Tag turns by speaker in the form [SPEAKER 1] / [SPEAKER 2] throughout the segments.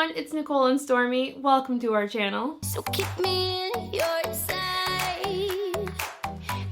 [SPEAKER 1] everyone, it's Nicole and Stormy. Welcome to our channel.
[SPEAKER 2] So keep me in your sight,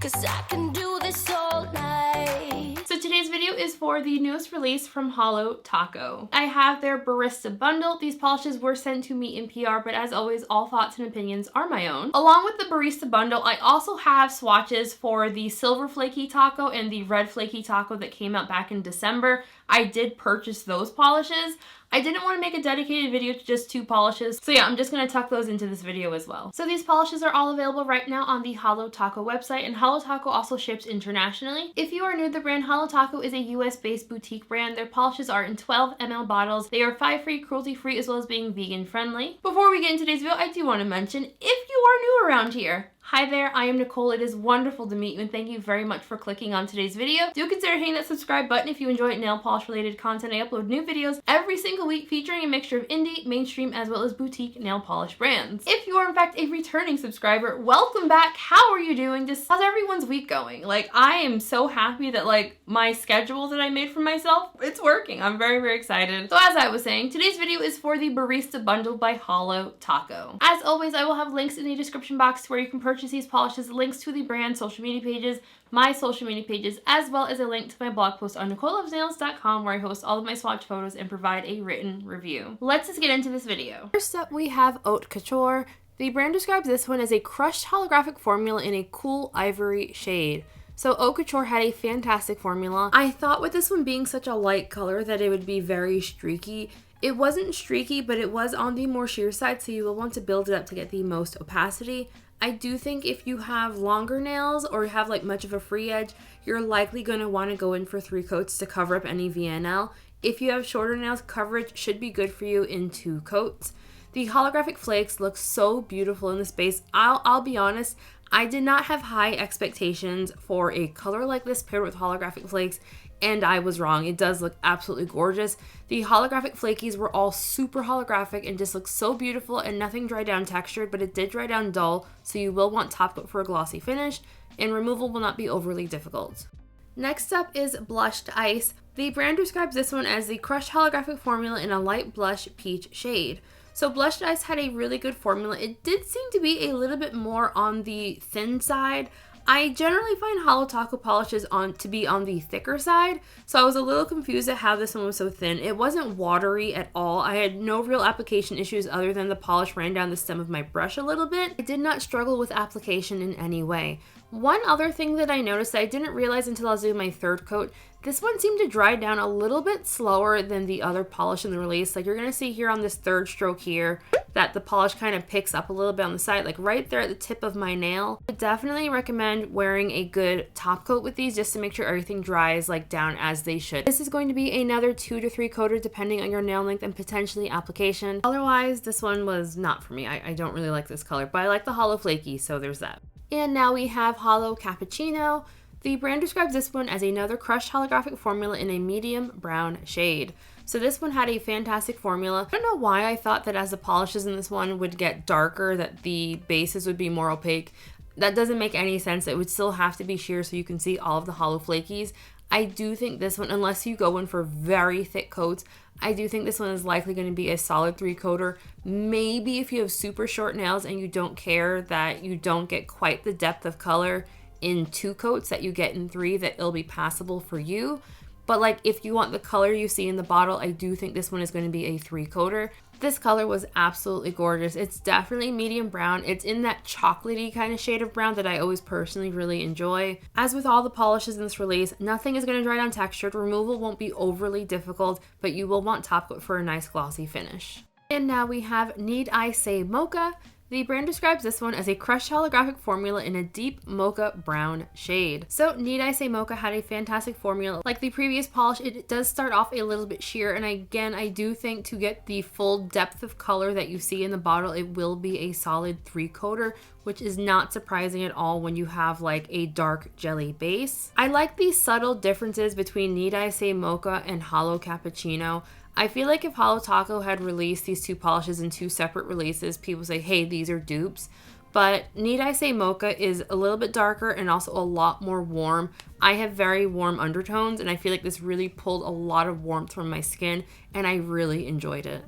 [SPEAKER 2] 'cause I can do this all night.
[SPEAKER 1] So today's video is for the newest release from Holo Taco. I have their Barista Bundle. These polishes were sent to me in PR, but as always, all thoughts and opinions are my own. Along with the Barista Bundle, I also have swatches for the silver Flakie Taco and the red Flakie Taco that came out back in December. I did purchase those polishes. I didn't want to make a dedicated video to just two polishes, so yeah, I'm just going to tuck those into this video as well. So these polishes are all available right now on the Holo Taco website, and Holo Taco also ships internationally. If you are new to the brand, Holo Taco is a US-based boutique brand. Their polishes are in 12 ml bottles. They are 5-free, cruelty-free, as well as being vegan-friendly. Before we get into today's video, I do want to mention, if you are new around here, hi there, I am Nicole. It is wonderful to meet you, and thank you very much for clicking on today's video. Do consider hitting that subscribe button if you enjoy nail polish related content. I upload new videos every single week featuring a mixture of indie, mainstream, as well as boutique nail polish brands. If you are in fact a returning subscriber, welcome back. How are you doing? How's everyone's week going? Like, I am so happy that my schedule that I made for myself, it's working. I'm very, very excited. So as I was saying, today's video is for the Barista Bundle by Holo Taco. As always, I will have links in the description box to where you can purchase these polishes, links to the brand social media pages, my social media pages, as well as a link to my blog post on NicoleLovesNails.com where I host all of my swatch photos and provide a written review. Let's just get into this video. First up, we have Oat Couture. The brand describes this one as a crushed holographic formula in a cool ivory shade. So Oat Couture had a fantastic formula. I thought with this one being such a light color that it would be very streaky. It wasn't streaky, but it was on the more sheer side, so you will want to build it up to get the most opacity. I do think if you have longer nails or have much of a free edge, you're likely going to want to go in for 3 coats to cover up any VNL. If you have shorter nails, coverage should be good for you in 2 coats. The holographic flakes look so beautiful in this base. I'll be honest, I did not have high expectations for a color like this paired with holographic flakes, and I was wrong. It does look absolutely gorgeous. The holographic flakies were all super holographic and just look so beautiful, and nothing dry down textured, but it did dry down dull, so you will want top coat for a glossy finish, and removal will not be overly difficult. Next up is Blushed Ice. The brand describes this one as the crushed holographic formula in a light blush peach shade. So Blushed Ice had a really good formula. It did seem to be a little bit more on the thin side. I generally find Holo Taco polishes to be on the thicker side, so I was a little confused at how this one was so thin. It wasn't watery at all. I had no real application issues other than the polish ran down the stem of my brush a little bit. I did not struggle with application in any way. One other thing that I noticed that I didn't realize until I was doing my 3rd coat, this one seemed to dry down a little bit slower than the other polish in the release. You're going to see here on this 3rd stroke here that the polish kind of picks up a little bit on the side, right there at the tip of my nail. I definitely recommend wearing a good top coat with these just to make sure everything dries down as they should. This is going to be another 2 to 3 coater depending on your nail length and potentially application. Otherwise, this one was not for me. I don't really like this color, but I like the Holo Flaky, so there's that. And now we have Holo Cappuccino. The brand describes this one as another crushed holographic formula in a medium brown shade. So this one had a fantastic formula. I don't know why I thought that as the polishes in this one would get darker, that the bases would be more opaque. That doesn't make any sense. It would still have to be sheer so you can see all of the Holo Flakies. I do think this one, unless you go in for very thick coats, I do think this one is likely going to be a solid 3-coater. Maybe if you have super short nails and you don't care that you don't get quite the depth of color in 2 coats that you get in 3, that it'll be passable for you. But if you want the color you see in the bottle, I do think this one is going to be a 3-coater. This color was absolutely gorgeous. It's definitely medium brown. It's in that chocolatey kind of shade of brown that I always personally really enjoy. As with all the polishes in this release, nothing is going to dry down textured. Removal won't be overly difficult, but you will want top coat for a nice glossy finish. And now we have I Say Mocha. The brand describes this one as a crushed holographic formula in a deep mocha brown shade. So I Say Mocha had a fantastic formula. Like the previous polish, it does start off a little bit sheer, and again, I do think to get the full depth of color that you see in the bottle, it will be a solid 3-coater, which is not surprising at all when you have a dark jelly base. I like these subtle differences between I Say Mocha and Holo Cappuccino. I feel like if Holo Taco had released these 2 polishes in 2 separate releases, people say, hey, these are dupes. But I Say Mocha is a little bit darker and also a lot more warm. I have very warm undertones, and I feel like this really pulled a lot of warmth from my skin, and I really enjoyed it.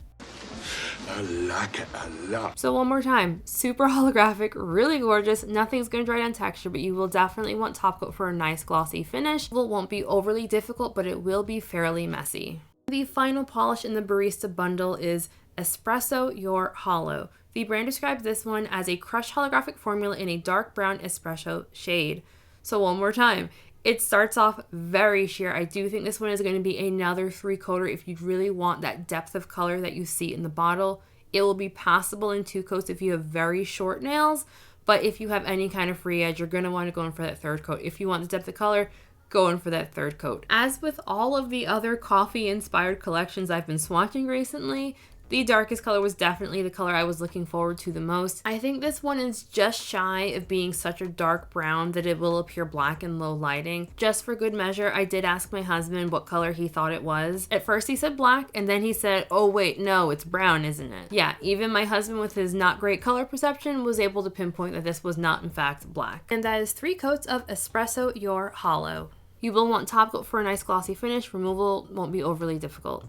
[SPEAKER 3] I like it a lot.
[SPEAKER 1] So one more time, super holographic, really gorgeous. Nothing's going to dry down texture, but you will definitely want top coat for a nice glossy finish. It won't be overly difficult, but it will be fairly messy. The final polish in the Barista Bundle is Espresso Your Holo. The brand describes this one as a crushed holographic formula in a dark brown espresso shade. So one more time, it starts off very sheer. I do think this one is going to be another 3-coater if you really want that depth of color that you see in the bottle. It will be passable in 2 coats if you have very short nails, but if you have any kind of free edge, you're going to want to go in for that 3rd coat. If you want the depth of color, go in for that 3rd coat. As with all of the other coffee-inspired collections I've been swatching recently, the darkest color was definitely the color I was looking forward to the most. I think this one is just shy of being such a dark brown that it will appear black in low lighting. Just for good measure, I did ask my husband what color he thought it was. At first he said black, and then he said, oh wait, no, it's brown, isn't it? Yeah, even my husband with his not great color perception was able to pinpoint that this was not in fact black. And that is 3 coats of Espresso Your Holo. You will want top coat for a nice glossy finish. Removal won't be overly difficult.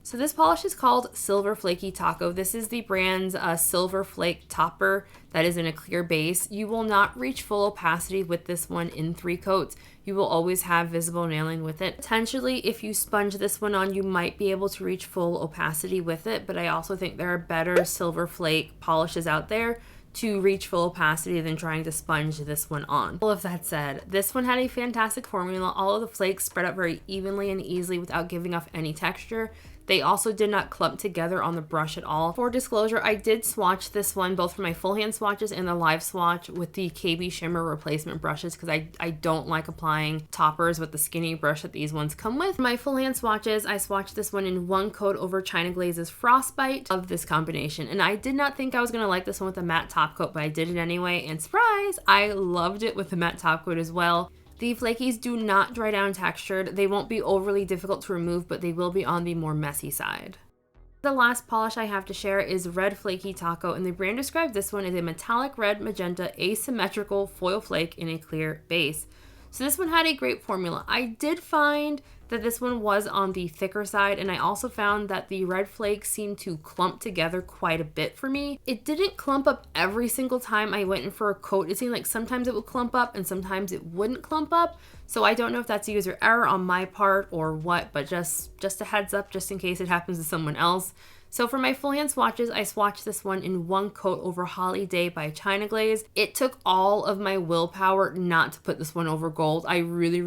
[SPEAKER 1] So this polish is called Silver Flakie Taco. This is the brand's silver flake topper that is in a clear base. You will not reach full opacity with this one in 3 coats. You will always have visible nailing with it. Potentially, if you sponge this one on, you might be able to reach full opacity with it, but I also think there are better silver flake polishes out there to reach full opacity than trying to sponge this one on. All of that said, this one had a fantastic formula. All of the flakes spread out very evenly and easily without giving off any texture. They also did not clump together on the brush at all. For disclosure, I did swatch this one both for my full hand swatches and the live swatch with the KB Shimmer replacement brushes because I don't like applying toppers with the skinny brush that these ones come with. For my full hand swatches, I swatched this one in 1 coat over China Glaze's Frostbite of this combination. And I did not think I was going to like this one with a matte top coat, but I did it anyway. And surprise, I loved it with the matte top coat as well. The flakies do not dry down textured. They won't be overly difficult to remove, but they will be on the more messy side. The last polish I have to share is Red Flakie Taco, and the brand described this one as a metallic red magenta asymmetrical foil flake in a clear base. So this one had a great formula. I did find that this one was on the thicker side, and I also found that the red flakes seemed to clump together quite a bit for me. It didn't clump up every single time I went in for a coat. It seemed like sometimes it would clump up and sometimes it wouldn't clump up. So I don't know if that's user error on my part or what, but just a heads up just in case it happens to someone else. So for my full hand swatches, I swatched this one in 1 coat over Holly-Day by China Glaze. It took all of my willpower not to put this one over gold. I really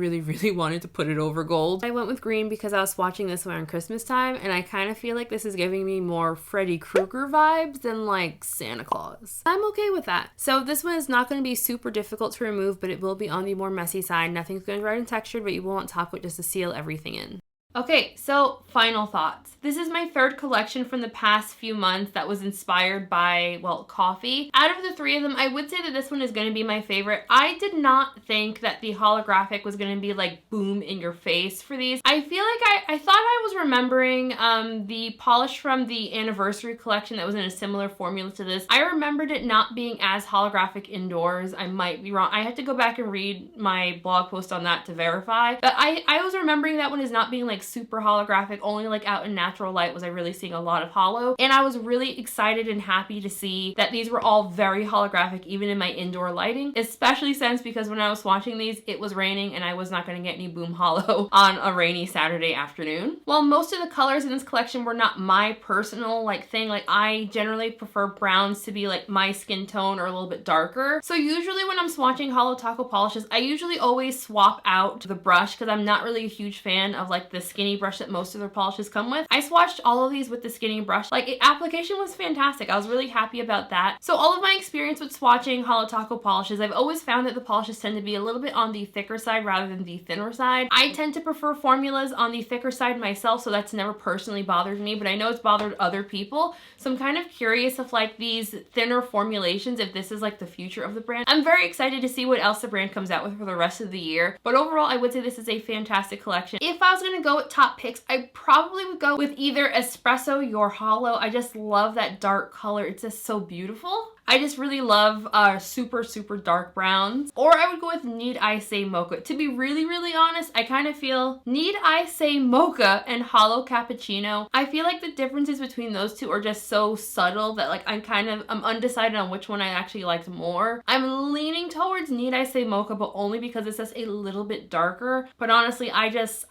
[SPEAKER 1] wanted to put it over gold. I went with green because I was swatching this one on Christmas time, and I kind of feel like this is giving me more Freddy Krueger vibes than like Santa Claus. I'm okay with that. So this one is not going to be super difficult to remove, but it will be on the more messy side. Nothing's going to dry in texture, but you will want top coat just to seal everything in. Okay, so final thoughts. This is my 3rd collection from the past few months that was inspired by, well, coffee. Out of the 3 of them, I would say that this one is going to be my favorite. I did not think that the holographic was going to be like boom in your face for these. I feel like I thought I was remembering the polish from the anniversary collection that was in a similar formula to this. I remembered it not being as holographic indoors. I might be wrong. I had to go back and read my blog post on that to verify. But I was remembering that one as not being like super holographic, only like out in natural light was I really seeing a lot of holo. And I was really excited and happy to see that these were all very holographic even in my indoor lighting, especially since because when I was watching these it was raining and I was not going to get any boom holo on a rainy Saturday afternoon. While most of the colors in this collection were not my personal like thing, like I generally prefer browns to be like my skin tone or a little bit darker. So usually when I'm swatching Holo Taco polishes, I usually always swap out the brush because I'm not really a huge fan of like the skinny brush that most of their polishes come with. I swatched all of these with the skinny brush. Like, application was fantastic. I was really happy about that. So all of my experience with swatching Holo Taco polishes, I've always found that the polishes tend to be a little bit on the thicker side rather than the thinner side. I tend to prefer formulas on the thicker side myself, so that's never personally bothered me, but I know it's bothered other people. So I'm kind of curious if like these thinner formulations, if this is like the future of the brand. I'm very excited to see what else the brand comes out with for the rest of the year. But overall, I would say this is a fantastic collection. If I was gonna go with top picks, I probably would go with either Espresso Your Holo. I just love that dark color. It's just so beautiful. I just really love super, super dark browns. Or I would go with Need I Say Mocha. To be really, really honest, I kind of feel Need I Say Mocha and Holo Cappuccino. I feel like the differences between those two are just so subtle that like I'm undecided on which one I actually liked more. I'm leaning towards Need I Say Mocha, but only because it's just a little bit darker. But honestly, I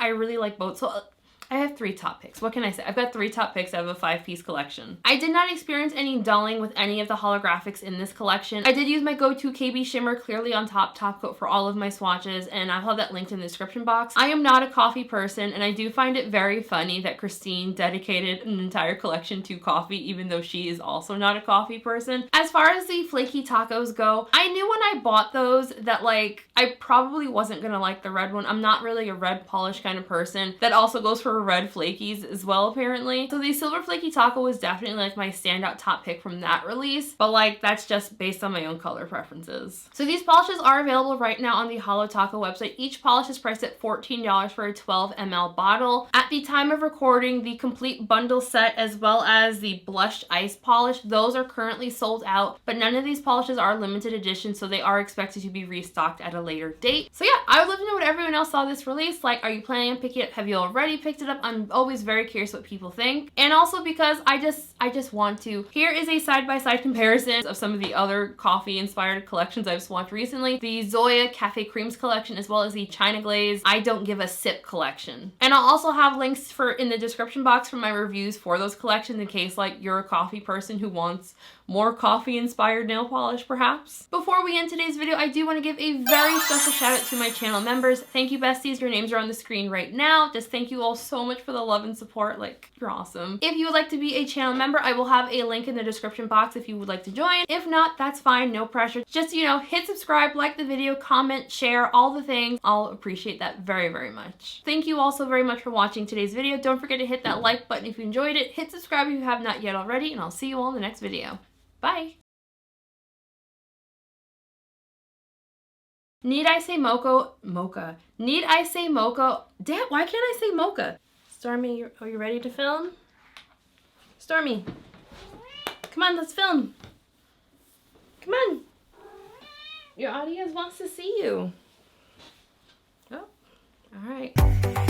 [SPEAKER 1] really like both. So I have 3 top picks. What can I say? I've got 3 top picks out of a 5-piece collection. I did not experience any dulling with any of the holographics in this collection. I did use my go-to KB shimmer clearly on top coat for all of my swatches, and I'll have that linked in the description box. I am not a coffee person, and I do find it very funny that Christine dedicated an entire collection to coffee, even though she is also not a coffee person. As far as the Flakie Tacos go, I knew when I bought those that like I probably wasn't gonna like the red one. I'm not really a red polish kind of person. That also goes for red flakies as well, apparently. So the silver Flakie Taco was definitely like my standout top pick from that release, but like that's just based on my own color preferences. So these polishes are available right now on the Holo Taco website. Each polish is priced at $14 for a 12 ml bottle. At the time of recording, the complete bundle set as well as the blushed ice polish, those are currently sold out, but none of these polishes are limited edition, so they are expected to be restocked at a later date. So yeah, I would love to know what everyone else saw this release. Like, are you planning on picking it up? Have you already picked it up? I'm always very curious what people think. And also because I just want to. Here is a side-by-side comparison of some of the other coffee-inspired collections I've swatched recently. The Zoya Cafe Creams collection, as well as the China Glaze I Don't Give a Sip collection. And I'll also have links in the description box for my reviews for those collections in case like you're a coffee person who wants more coffee-inspired nail polish, perhaps. Before we end today's video, I do want to give a very special shout out to my channel members. Thank you, besties. Your names are on the screen right now. Just thank you all so much for the love and support. Like, you're awesome. If you would like to be a channel member, I will have a link in the description box if you would like to join. If not, that's fine. No pressure. Just, you know, hit subscribe, like the video, comment, share, all the things. I'll appreciate that very, very much. Thank you all so very much for watching today's video. Don't forget to hit that like button if you enjoyed it. Hit subscribe if you have not yet already, and I'll see you all in the next video. Bye. Need I Say Mocha? Need I Say Mocha? Damn, why can't I say mocha? Stormy, are you ready to film? Stormy, come on, let's film. Come on. Your audience wants to see you. Oh, all right.